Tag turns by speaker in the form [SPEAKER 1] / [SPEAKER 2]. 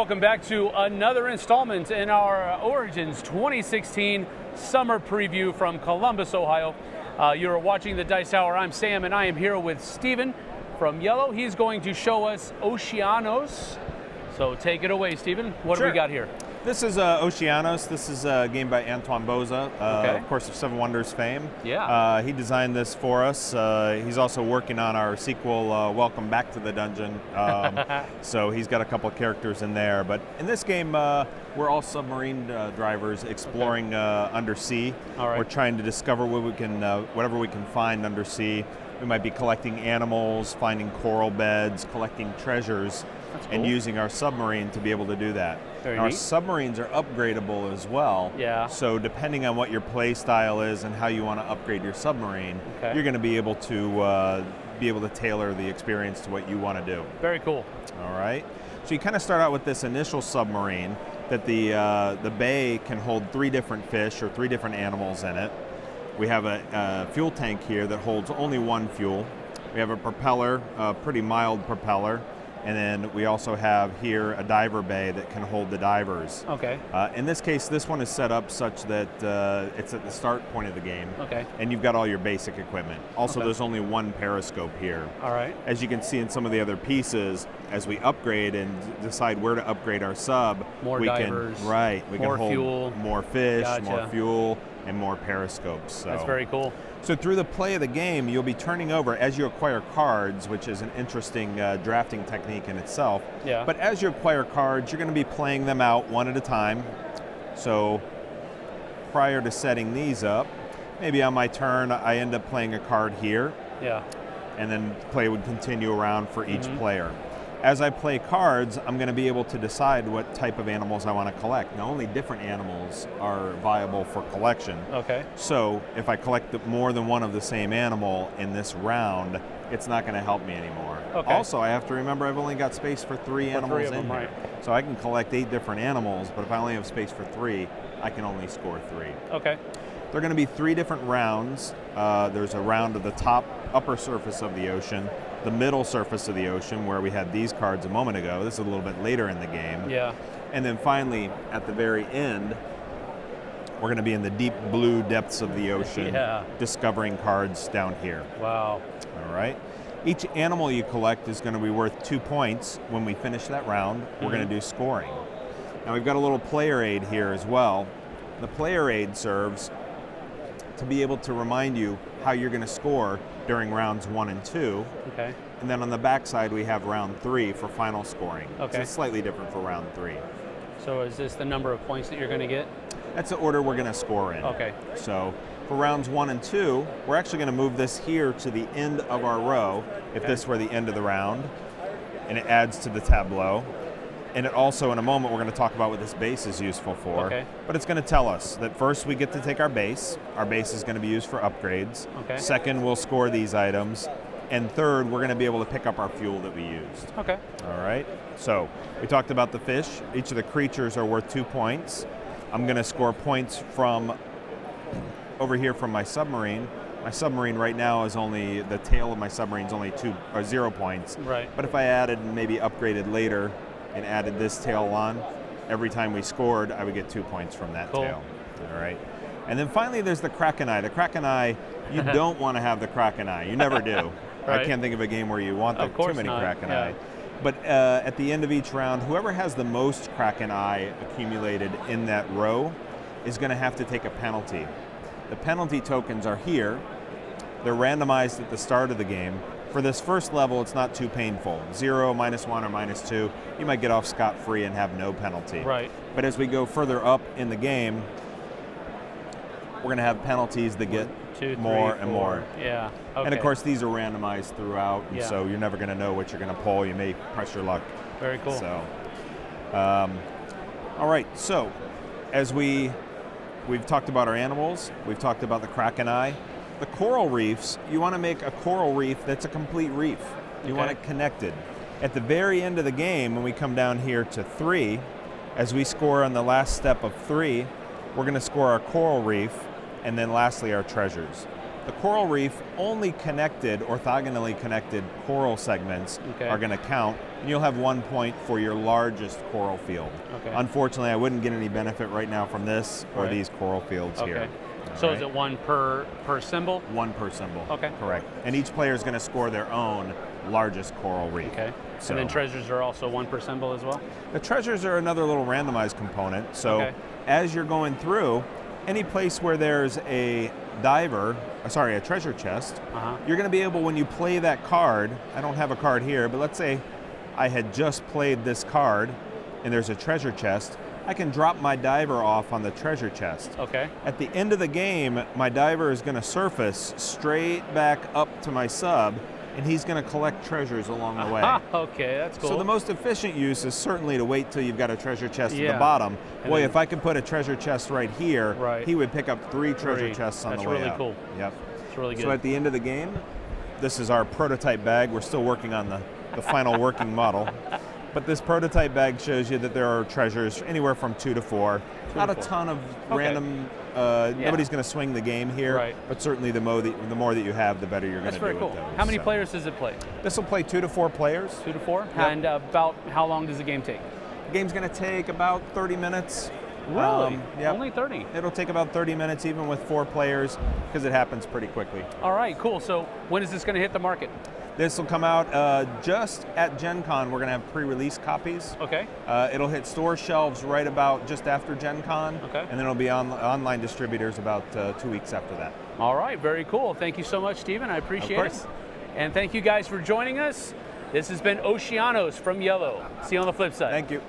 [SPEAKER 1] welcome back to another installment in our Origins 2016 summer preview from Columbus, Ohio. You're watching the Dice Hour. I'm Sam, and I am here with Steven from IELLO. He's going to show us Oceanos. So take it away, Steven. What do we got here?
[SPEAKER 2] This is Oceanos. This is a game by Antoine Boza, of course, of Seven Wonders fame.
[SPEAKER 1] Yeah.
[SPEAKER 2] He designed this for us. He's also working on our sequel, Welcome Back to the Dungeon. So he's got a couple of characters in there. But in this game, we're all submarine drivers exploring undersea.
[SPEAKER 1] All right.
[SPEAKER 2] We're trying to discover what we can, whatever we can find undersea. We might be collecting animals, finding coral beds, collecting treasures, and using our submarine to be able to do that. Our submarines are upgradable as well.
[SPEAKER 1] Yeah.
[SPEAKER 2] So depending on what your play style is and how you want to upgrade your submarine, you're going to be able to tailor the experience to what you want to do.
[SPEAKER 1] Very cool.
[SPEAKER 2] All right. So you kind of start out with this initial submarine that the bay can hold 3 different fish or 3 different animals in it. We have a fuel tank here that holds only 1 fuel. We have a propeller, a pretty mild propeller. And then we also have here a diver bay that can hold the divers.
[SPEAKER 1] Okay.
[SPEAKER 2] In this case, this one is set up such that it's at the start point of the game.
[SPEAKER 1] Okay.
[SPEAKER 2] And you've got all your basic equipment. Also, there's only 1 periscope here.
[SPEAKER 1] All right.
[SPEAKER 2] As you can see in some of the other pieces, as we upgrade and decide where to upgrade our sub,
[SPEAKER 1] we
[SPEAKER 2] divers, we
[SPEAKER 1] more
[SPEAKER 2] can hold
[SPEAKER 1] fuel,
[SPEAKER 2] more fish, more fuel, and more periscopes. So.
[SPEAKER 1] That's very cool.
[SPEAKER 2] So through the play of the game, you'll be turning over as you acquire cards, which is an interesting drafting technique in itself.
[SPEAKER 1] Yeah.
[SPEAKER 2] But as you acquire cards, you're going to be playing them out one at a time. So prior to setting these up, maybe on my turn, I end up playing a card here.
[SPEAKER 1] Yeah.
[SPEAKER 2] And then play would continue around for each player. As I play cards, I'm going to be able to decide what type of animals I want to collect. Now, only different animals are viable for collection.
[SPEAKER 1] Okay.
[SPEAKER 2] So if I collect more than one of the same animal in this round, it's not going to help me anymore.
[SPEAKER 1] Okay.
[SPEAKER 2] Also, I have to remember I've only got space for 3 animals in here. So I can collect 8 different animals, but if I only have space for 3, I can only score 3.
[SPEAKER 1] Okay.
[SPEAKER 2] There are going to be 3 different rounds. There's a round of the upper surface of the ocean, the middle surface of the ocean, where we had these cards a moment ago. This is a little bit later in the game.
[SPEAKER 1] Yeah.
[SPEAKER 2] And then finally, at the very end, we're going to be in the deep blue depths of the ocean, discovering cards down here.
[SPEAKER 1] Wow.
[SPEAKER 2] All right. Each animal you collect is going to be worth 2 points. When we finish that round, we're going to do scoring. Now we've got a little player aid here as well. The player aid serves to be able to remind you how you're going to score during rounds 1 and 2.
[SPEAKER 1] Okay.
[SPEAKER 2] And then on the back side, we have round 3 for final scoring.
[SPEAKER 1] Okay.
[SPEAKER 2] So it's slightly different for round 3.
[SPEAKER 1] So is this the number of points that you're going to get?
[SPEAKER 2] That's the order we're going to score in.
[SPEAKER 1] Okay.
[SPEAKER 2] So for rounds 1 and 2, we're actually going to move this here to the end of our row, if this were the end of the round, and it adds to the tableau. And it also, in a moment, we're going to talk about what this base is useful for.
[SPEAKER 1] Okay.
[SPEAKER 2] But it's going to tell us that first we get to take our base. Our base is going to be used for upgrades.
[SPEAKER 1] Okay.
[SPEAKER 2] Second, we'll score these items. And third, we're going to be able to pick up our fuel that we used.
[SPEAKER 1] Okay.
[SPEAKER 2] All right. So we talked about the fish. Each of the creatures are worth 2 points. I'm going to score points from over here from my submarine. My submarine right now is only, the tail of my submarine is only 0 points.
[SPEAKER 1] Right.
[SPEAKER 2] But if I added and maybe upgraded later, and added this tail on, every time we scored, I would get 2 points from that tail. All right. And then finally, there's the Kraken eye. The Kraken eye, you don't want to have the Kraken eye. You never do. I can't think of a game where you want too many Kraken eye. But at the end of each round, whoever has the most Kraken eye accumulated in that row is going to have to take a penalty. The penalty tokens are here. They're randomized at the start of the game. For this first level, it's not too painful. 0, -1, or -2, you might get off scot-free and have no penalty.
[SPEAKER 1] Right.
[SPEAKER 2] But as we go further up in the game, we're going to have penalties that get
[SPEAKER 1] 2, 3,
[SPEAKER 2] more
[SPEAKER 1] 4.
[SPEAKER 2] and more.
[SPEAKER 1] Yeah. Okay.
[SPEAKER 2] And of course, these are randomized throughout, and so you're never going to know what you're going to pull. You may press your luck.
[SPEAKER 1] Very cool.
[SPEAKER 2] So, all right. So, as we've talked about our animals, we've talked about the Kraken eye. The coral reefs, you want to make a coral reef that's a complete reef. You want it connected. At the very end of the game, when we come down here to 3, as we score on the last step of 3, we're going to score our coral reef, and then lastly our treasures. The coral reef, only connected, orthogonally connected coral segments are going to count. and you'll have 1 point for your largest coral field.
[SPEAKER 1] Okay.
[SPEAKER 2] Unfortunately, I wouldn't get any benefit right now from this or these coral fields here.
[SPEAKER 1] So is it one per symbol?
[SPEAKER 2] One per symbol.
[SPEAKER 1] Okay.
[SPEAKER 2] Correct. And each player is going to score their own largest coral reef.
[SPEAKER 1] Okay.
[SPEAKER 2] So,
[SPEAKER 1] and then treasures are also one per symbol as well?
[SPEAKER 2] the treasures are another little randomized component. So as you're going through, any place where there's a a treasure chest, you're going to be able, when you play that card, I don't have a card here, but let's say I had just played this card and there's a treasure chest, I can drop my diver off on the treasure chest.
[SPEAKER 1] Okay.
[SPEAKER 2] At the end of the game, my diver is going to surface straight back up to my sub, and he's going to collect treasures along the way.
[SPEAKER 1] Okay, that's cool.
[SPEAKER 2] So the most efficient use is certainly to wait till you've got a treasure chest at the bottom. Boy, if I could put a treasure chest right here, he would pick up 3 treasure chests on the way
[SPEAKER 1] That's really
[SPEAKER 2] up.
[SPEAKER 1] cool.
[SPEAKER 2] Yep.
[SPEAKER 1] It's really good.
[SPEAKER 2] So at the end of the game, this is our prototype bag. We're still working on the final working model. But this prototype bag shows you that there are treasures anywhere from 2 to 4. Not a ton of random, nobody's going to swing the game here, but certainly the more that you have, the better you're going to do
[SPEAKER 1] That's very cool.
[SPEAKER 2] with those.
[SPEAKER 1] How many players does it play?
[SPEAKER 2] This will play 2 to 4 players.
[SPEAKER 1] 2 to 4?
[SPEAKER 2] Yep.
[SPEAKER 1] And about how long does the game take?
[SPEAKER 2] The game's going to take about 30 minutes.
[SPEAKER 1] Really? Only 30?
[SPEAKER 2] It'll take about 30 minutes even with 4 players because it happens pretty quickly.
[SPEAKER 1] All right, cool. So when is this going to hit the market?
[SPEAKER 2] This will come out just at Gen Con. We're going to have pre-release copies.
[SPEAKER 1] Okay.
[SPEAKER 2] It'll hit store shelves right about just after Gen Con.
[SPEAKER 1] Okay.
[SPEAKER 2] And then it'll be on online distributors about 2 weeks after that.
[SPEAKER 1] All right, very cool. Thank you so much, Stephen. I appreciate it. And thank you guys for joining us. This has been Oceanos from IELLO. See you on the flip side.
[SPEAKER 2] Thank you.